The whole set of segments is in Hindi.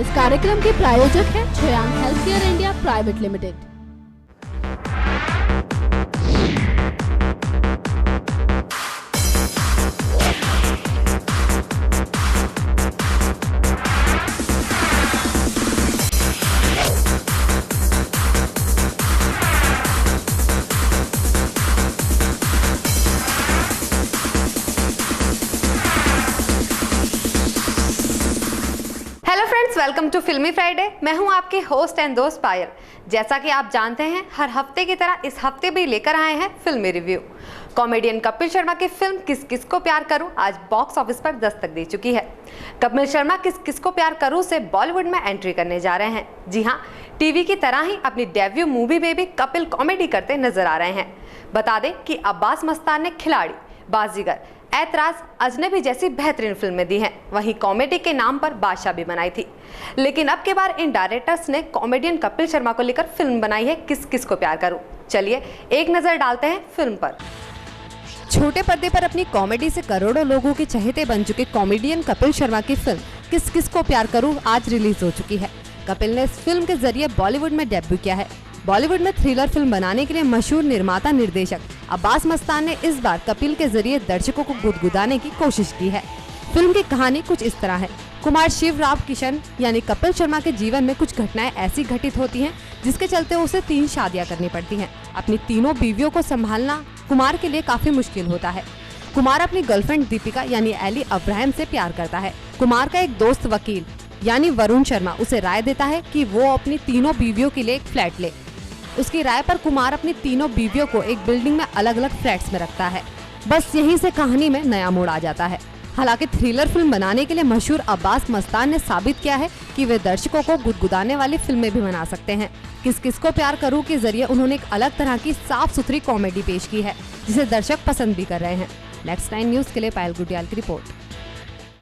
इस कार्यक्रम के प्रायोजक हैं छयान healthcare India private limited. Welcome to Filmy Friday. मैं हूं आपके होस्ट एंड दोस्त पायल। जैसा कि आप जानते हैं, हर हफ्ते की तरह इस हफ्ते भी लेकर आए हैं फिल्मी रिव्यू। कॉमेडियन कपिल शर्मा की फिल्म किस किस को प्यार करूं आज बॉक्स ऑफिस पर दस्तक दे चुकी है। कपिल शर्मा किस किस को प्यार करूं से बॉलीवुड में एंट्री करने जा रहे हैं। जी हां, टीवी की तरह ही अपनी डेब्यू मूवी में भी कपिल कॉमेडी करते नजर आ रहे हैं। बता दें कि अब्बास मस्तान ने खिलाड़ी, बाजीगर, ऐतराज, अजनबी जैसी बेहतरीन फिल्में दी हैं। वहीं कॉमेडी के नाम पर बादशाह भी बनाई थी। लेकिन अब के बार इन डायरेक्टर्स ने कॉमेडियन कपिल शर्मा को लेकर फिल्म बनाई है किस किस को प्यार करूं। चलिए एक नजर डालते हैं फिल्म पर। छोटे पर्दे पर अपनी कॉमेडी से करोड़ों लोगों के चहेते बन चुके कॉमेडियन कपिल शर्मा की फिल्म किस किस को प्यार करूं आज रिलीज हो चुकी है। कपिल ने इस फिल्म के जरिए बॉलीवुड में डेब्यू किया है। बॉलीवुड में थ्रिलर फिल्म बनाने के लिए मशहूर निर्माता निर्देशक अब्बास मस्तान ने इस बार कपिल के जरिए दर्शकों को गुदगुदाने की कोशिश की है। फिल्म की कहानी कुछ इस तरह है। कुमार शिवराम किशन यानी कपिल शर्मा के जीवन में कुछ घटनाएं ऐसी घटित होती हैं जिसके चलते उसे 3 शादियां करनी पड़ती हैं। अपनी तीनों बीवियों को संभालना कुमार के लिए काफी मुश्किल होता है। कुमार अपनी गर्लफ्रेंड दीपिका यानी एली अब्राहम से प्यार करता है। कुमार का एक दोस्त वकील यानी वरुण शर्मा उसे राय देता है कि वो अपनी तीनों बीवियों के लिए एक फ्लैट ले। उसकी राय पर कुमार अपनी तीनों बीवियों को एक बिल्डिंग में अलग अलग फ्लैट्स में रखता है। बस यहीं से कहानी में नया मोड़ आ जाता है। हालांकि थ्रिलर फिल्म बनाने के लिए मशहूर अब्बास मस्तान ने साबित किया है कि वे दर्शकों को गुदगुदाने वाली फिल्में भी बना सकते हैं। किस किस को प्यार करूं के जरिए उन्होंने एक अलग तरह की साफ सुथरी कॉमेडी पेश की है जिसे दर्शक पसंद भी कर रहे हैं। नेक्स्ट 9 न्यूज के लिए पायल गुडियाल की रिपोर्ट।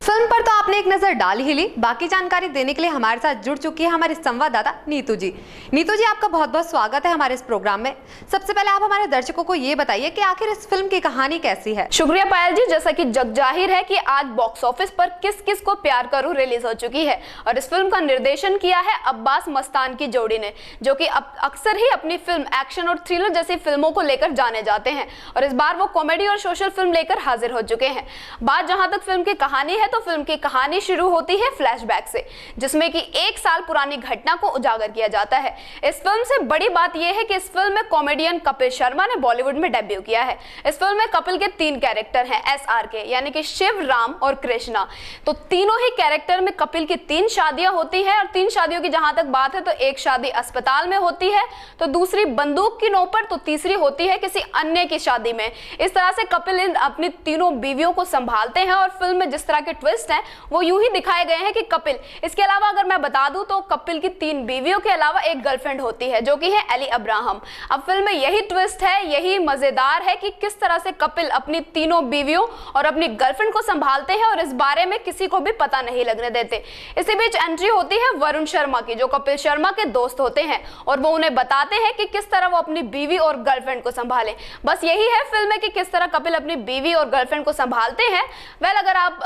फिल्म पर तो आपने एक नजर डाल ही ली। बाकी जानकारी देने के लिए हमारे साथ जुड़ चुकी है हमारी संवाददाता नीतू जी। नीतू जी, आपका बहुत बहुत स्वागत है हमारे इस प्रोग्राम में। सबसे पहले आप हमारे दर्शकों को ये बताइए कि आखिर इस फिल्म की कहानी कैसी है। शुक्रिया पायल जी। जैसा कि जग जाहिर है कि आज बॉक्स ऑफिस पर किस किस को प्यार करूं रिलीज हो चुकी है और इस फिल्म का निर्देशन किया है अब्बास मस्तान की जोड़ी ने, जो कि अक्सर ही अपनी फिल्म एक्शन और थ्रिलर जैसी फिल्मों को लेकर जाने जाते हैं और इस बार वो कॉमेडी और सोशल फिल्म लेकर हाजिर हो चुके हैं। बात जहां तक फिल्म की कहानी है तो फिल्म की कहानी शुरू होती है फ्लैशबैक से, जिसमें कि 1 साल पुरानी घटना को उजागर किया जाता है। इस फिल्म से बड़ी बात यह है कि इस फिल्म में कॉमेडियन कपिल शर्मा ने बॉलीवुड में डेब्यू किया है। इस फिल्म में कपिल के 3 कैरेक्टर हैं SRK यानी कि शिव, राम और कृष्णा। तो तीनों ही कैरेक्टर में कपिल की 3 शादियां होती है और 3 शादियों की जहां तक बात है तो एक शादी अस्पताल में होती है, तो दूसरी बंदूक की नोक पर, तो तीसरी होती है किसी अन्य की शादी में। इस तरह से कपिल अपनी तीनों बीवियों को संभालते हैं और फिल्म में जिस तरह के ट्विस्ट हैं वो यूं ही दिखाए गए हैं कि कपिल, इसके अलावा अगर मैं बता दूं तो कपिल की 3 बीवियों के अलावा एक गर्लफ्रेंड होती है जो कि है एली अब्राहम। अब फिल्म में यही ट्विस्ट है, यही मजेदार है कि किस तरह से कपिल अपनी तीनों बीवियों और अपनी गर्लफ्रेंड को संभालते हैं और इस बारे में किसी को भी पता नहीं लगने देते। इसी बीच एंट्री होती है वरुण शर्मा की, जो कपिल शर्मा के दोस्त होते हैं और वो उन्हें बताते हैं कि किस तरह वो अपनी बीवी और गर्लफ्रेंड को संभालें। बस यही है फिल्म में कि किस तरह कपिल अपनी बीवी और गर्लफ्रेंड को संभालते हैं। अगर आप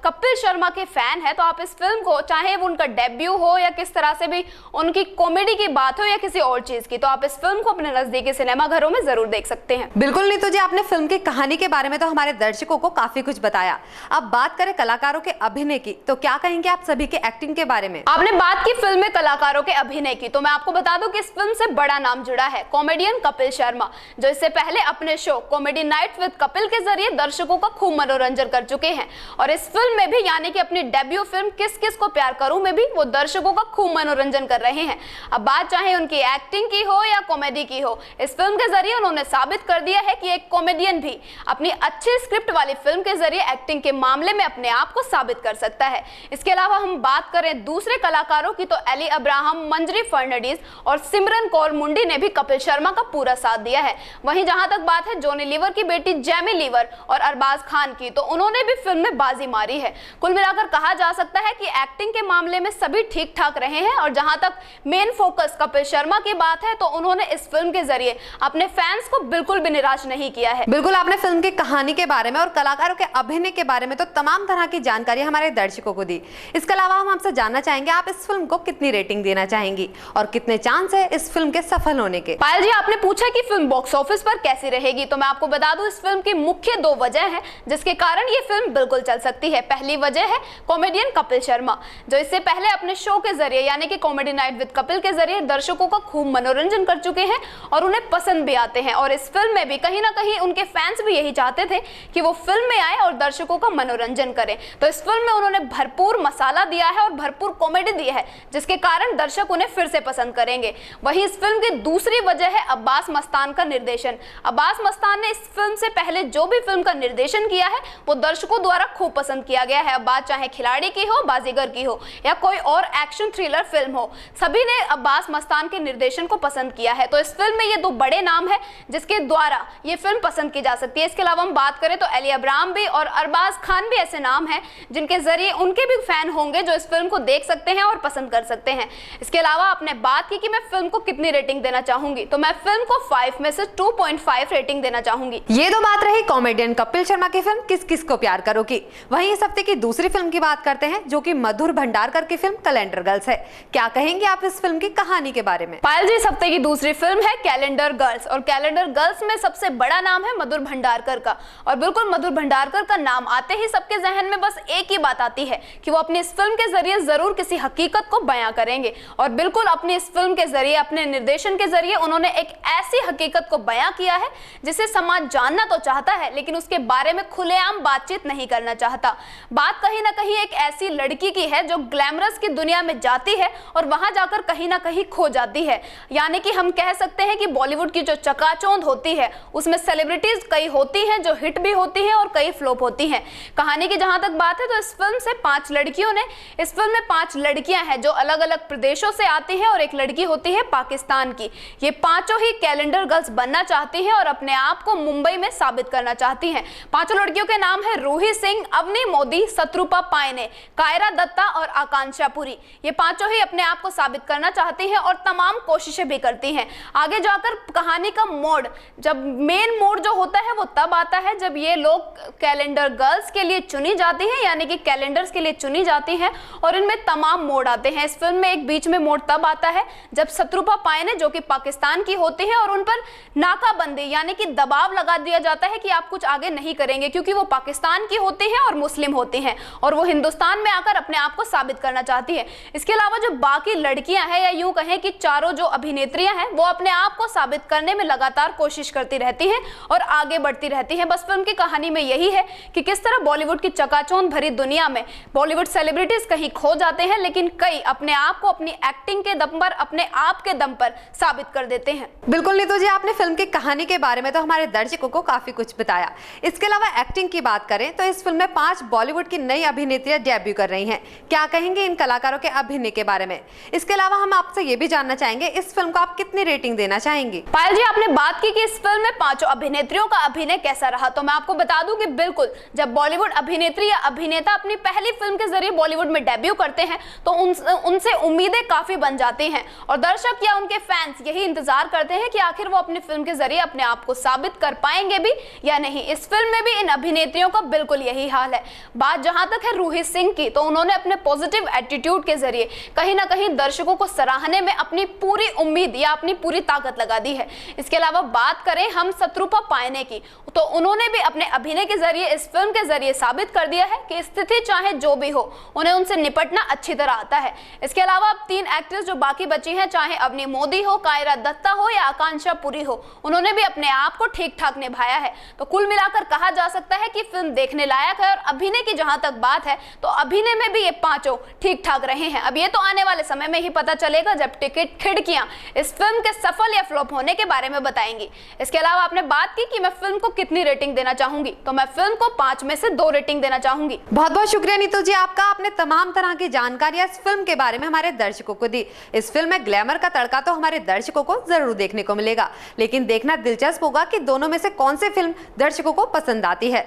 कपिल शर्मा के फैन है तो आप इस फिल्म को, चाहे वो उनका डेब्यू हो या किस तरह से भी उनकी कॉमेडी की बात हो या किसी और चीज की, तो आप इस फिल्म को अपने नजदीकी सिनेमा घरों में जरूर देख सकते हैं। बिल्कुल नीतू जी, आपने फिल्म की कहानी के बारे में तो हमारे दर्शकों को काफी कुछ बताया। अब बात करें कलाकारों के अभिनय की, तो क्या कहेंगे आप सभी के एक्टिंग के बारे में। आपने बात की फिल्म में कलाकारों के अभिनय की, तो मैं आपको बता दूं कि इस फिल्म से बड़ा नाम जुड़ा है कॉमेडियन कपिल शर्मा, जो इससे पहले अपने show comedy night with Kapil के जरिए दर्शकों का खूब मनोरंजन कर चुके हैं और इस फिल्म में भी यानी कि अपनी डेब्यू फिल्म किस किस को प्यार करूं में भी वो दर्शकों का खूब मनोरंजन कर रहे हैं। अब बात चाहे उनकी एक्टिंग की हो या कॉमेडी की हो, इस फिल्म के जरिए उन्होंने साबित कर दिया है कि एक कॉमेडियन भी अपनी अच्छी स्क्रिप्ट वाली फिल्म के जरिए एक्टिंग के मामले में अपने आप को साबित कर सकता है। इसके अलावा हम बात करें दूसरे कलाकारों की, तो एली अब्राहम, मंजरी फर्नांडीज और सिमरन कौर मुंडी ने भी कपिल शर्मा का पूरा साथ दिया है। वहीं जहां तक बात है जॉनी लीवर की बेटी जेमी लीवर और अरबाज खान की, तो उन्होंने भी फिल्म में बाजी मारी जोड़ी है। कुल मिलाकर कहा जा सकता है कि एक्टिंग के मामले में सभी ठीक ठाक रहे हैं और जहां तक मेन फोकस कपिल शर्मा की बात है तो उन्होंने इस फिल्म के जरिए अपने फैंस को बिल्कुल भी निराश नहीं किया है। बिल्कुल, आपने फिल्म की कहानी के बारे में और कलाकारों के अभिनय के बारे में तो तमाम तरह की जानकारी हमारे दर्शकों को दी। इसके अलावा हम आपसे जानना चाहेंगे आप इस फिल्म को कितनी रेटिंग देना चाहेंगी और कितने चांस है इस फिल्म के सफल होने के। पायल जी, आपने पूछा कि फिल्म बॉक्स ऑफिस पर कैसी रहेगी, तो मैं आपको बता दूं इस फिल्म की मुख्य 2 वजह है जिसके कारण ये फिल्म बिल्कुल चल सकती है। पहली वजह है कॉमेडियन कपिल शर्मा, जो इससे पहले अपने शो के जरिए यानी कि कॉमेडी नाइट विद कपिल के जरिए दर्शकों का खूब मनोरंजन कर चुके हैं और उन्हें पसंद भी आते हैं। और इस फिल्म में भी कहीं ना कहीं उनके फैंस भी यही चाहते थे कि वो फिल्म में आए और दर्शकों का मनोरंजन करें। तो इस फिल्म में उन्होंने भरपूर मसाला दिया है और भरपूर कॉमेडी दी है जिसके कारण दर्शक उन्हें फिर से पसंद करेंगे। वहीं इस फिल्म की दूसरी वजह है अब्बास मस्तान का निर्देशन। अब्बास मस्तान ने इस फिल्म से पहले जो भी फिल्म का निर्देशन किया है वो दर्शकों द्वारा खूब पसंद किया गया है। बात चाहे खिलाड़ी की हो, बाजीगर की हो या कोई और एक्शन थ्रिलर फिल्म हो, सभी ने अब्बास मस्तान के निर्देशन को पसंद किया है। तो इस फिल्म में ये 2 बड़े नाम है जिसके द्वारा ये फिल्म पसंद की जा सकती है। इसके अलावा हम बात करें तो अली अब्राहम भी और अरबाज खान भी ऐसे नाम हैं जिनके जरिए उनके भी फैन होंगे जो इस फिल्म को देख सकते हैं और पसंद कर सकते हैं। इसके अलावा आपने बात की कि मैं फिल्म को कितनी रेटिंग देना चाहूंगी, तो मैं फिल्म को 5 में से 2.5 रेटिंग देना चाहूंगी। ये तो बात रही कॉमेडियन कपिल शर्मा की फिल्म किस किस को प्यार करो की। वहीं इस हफ्ते की दूसरी फिल्म की बात करते हैं जो कि मधुर भंडारकर की फिल्म कैलेंडर गर्ल्स है। क्या कहेंगे आप इस फिल्म की कहानी के बारे में? पायल जी, इस हफ्ते की दूसरी फिल्म है कैलेंडर गर्ल्स और कैलेंडर गर्ल्स में सबसे बड़ा नाम है मधुर भंडारकर का। और बिल्कुल मधुर भंडारकर का नाम आते ही सबके जहन में बस एक ही बात आती है कि वो अपनी इस फिल्म के जरिए जरूर किसी हकीकत को बयां करेंगे। और बिल्कुल अपनी इस फिल्म के जरिए, अपने निर्देशन के जरिए उन्होंने एक ऐसी हकीकत को बयां किया है जिसे समाज जानना तो चाहता है लेकिन उसके बारे में खुलेआम बातचीत नहीं करना चाहता। बात कहीं ना कहीं एक ऐसी लड़की की है जो ग्लैमरस की दुनिया में जाती है और वहां जाकर कहीं ना कहीं खो जाती है। यानी कि हम कह सकते हैं कि बॉलीवुड की जो चकाचौंध होती है उसमें सेलिब्रिटीज कई होती हैं जो हिट भी होती हैं और कई फ्लॉप होती हैं। कहानी की जहां तक बात है तो इस फिल्म से 5 लड़कियों ने, इस फिल्म में 5 लड़कियां हैं जो अलग अलग प्रदेशों से आती हैं और एक लड़की होती है पाकिस्तान की। ये पांचों ही कैलेंडर गर्ल्स बनना चाहती हैं और अपने आप को मुंबई में साबित करना चाहती हैं। 5 लड़कियों के नाम है रूही सिंह, अवनी मोदी, शत्रुपा पायने, कायरा दत्ता और आकांक्षा पुरी। ये पांचों ही अपने आप को साबित करना चाहती हैं और तमाम कोशिशें भी करती हैं। आगे जाकर कहानी का मोड़, जब मेन मोड़ जो होता है वो तब आता है जब ये लोग कैलेंडर गर्ल्स के लिए चुनी जाती हैं, यानी कि कैलेंडर्स के लिए चुनी जाती हैं और इनमें तमाम मोड़ आते हैं। इस फिल्म में एक बीच में मोड़ तब आता है जब शत्रुपा पायने जो कि पाकिस्तान की होती है और उन पर नाकाबंदी यानी कि दबाव लगा दिया जाता है कि आप कुछ आगे नहीं करेंगे क्योंकि वो पाकिस्तान की होती हैं और मुस्लिम होती हैं और वो हिंदुस्तान में आकर अपने आप को साबित करना चाहती है। इसके अलावा जो बाकी लड़कियां हैं या यूं कहें कि चारों जो अभिनेत्रियां हैं वो अपने आप को साबित करने में लगातार कोशिश करती रहती हैं और आगे बढ़ती रहती हैं। बस फिल्म की कहानी में यही है कि किस तरह बॉलीवुड की चकाचौंध भरी दुनिया में बॉलीवुड सेलिब्रिटीज कहीं खो जाते हैं लेकिन कई अपने आप को अपनी एक्टिंग के दम पर, अपने आप के दम पर साबित कर देते हैं। बिल्कुल नीतू जी, आपने फिल्म की कहानी के बारे में तो हमारे दर्शकों को काफी कुछ बताया। इसके अलावा एक्टिंग की बात करें तो इस फिल्म में 5 बॉलीवुड की नई अभिनेत्रियां डेब्यू कर रही हैं। क्या कहेंगे इन कलाकारों के अभिनय के बारे में? इसके अलावा हम आपसे ये भी जानना चाहेंगे इस फिल्म को आप कितनी रेटिंग देना चाहेंगी? पायल जी, आपने बात की कि इस फिल्म में 5 अभिनेत्रियों का अभिनय कैसा रहा, तो मैं आपको बता दूं कि बिल्कुल जब बॉलीवुड अभिनेत्री या अभिनेता अपनी पहली फिल्म के जरिए बॉलीवुड में डेब्यू करते हैं तो उनसे उम्मीदें काफी बन जाती हैं और दर्शक या उनके फैंस यही इंतजार करते हैं कि आखिर वो अपनी फिल्म के जरिए अपने आप को साबित कर पाएंगे भी या नहीं। इस फिल्म में भी इन अभिनेत्रियों का बिल्कुल यही हाल है। बात जहां तक है रूही सिंह की, तो उन्होंने अपने पॉजिटिव एटीट्यूड के जरिए कहीं ना कहीं दर्शकों को सराहने में अपनी पूरी उम्मीद या अपनी पूरी ताकत लगा दी है। इसके अलावा बात करें हम शत्रुपा पायने की, तो उन्होंने भी अपने अभिनय के जरिए इस फिल्म के जरिए साबित कर दिया है कि स्थिति चाहे जो भी हो उन्हें उनसे निपटना अच्छी तरह आता है। इसके अलावा अब 3 एक्ट्रेस जो बाकी बची हैं, चाहे अवनी मोदी हो, कायरा दत्ता हो या आकांक्षा पुरी हो, उन्होंने भी अपने आप को ठीक ठाक निभाया है। तो कुल मिलाकर कहा जा सकता है कि फिल्म देखने लायक है और अभिनय की जहां तक बात है तो अभिनय में भी ये 5 ठीक ठाक रहे हैं। अब ये तो आने वाले समय में ही पता चलेगा जब टिकट खिड़कियां इस फिल्म के सफल या फ्लॉप होने के बारे में बताएंगी। इसके अलावा आपने बात की कि मैं फिल्म को कितनी रेटिंग देना चाहूंगी, तो मैं फिल्म को 5 में से 2 रेटिंग देना चाहूंगी। बहुत बहुत शुक्रिया नीतू जी आपका, आपने तमाम तरह की जानकारी इस फिल्म के बारे में हमारे दर्शकों को दी। इस फिल्म में ग्लैमर का तड़का तो हमारे दर्शकों को जरूर देखने को मिलेगा, लेकिन देखना दिलचस्प होगा कि दोनों में से कौन सी फिल्म दर्शकों को पसंद आती है।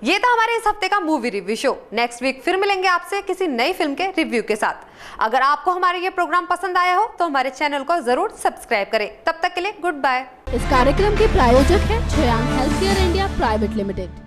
ये था हमारे इस हफ्ते का movie review show. Next week फिर मिलेंगे आपसे किसी नई फिल्म के रिव्यू के साथ। अगर आपको हमारे ये प्रोग्राम पसंद आया हो तो हमारे चैनल को जरूर सब्सक्राइब करें। तब तक के लिए गुड बाय। इस कार्यक्रम के प्रायोजक हैं Shreyank health care India private limited.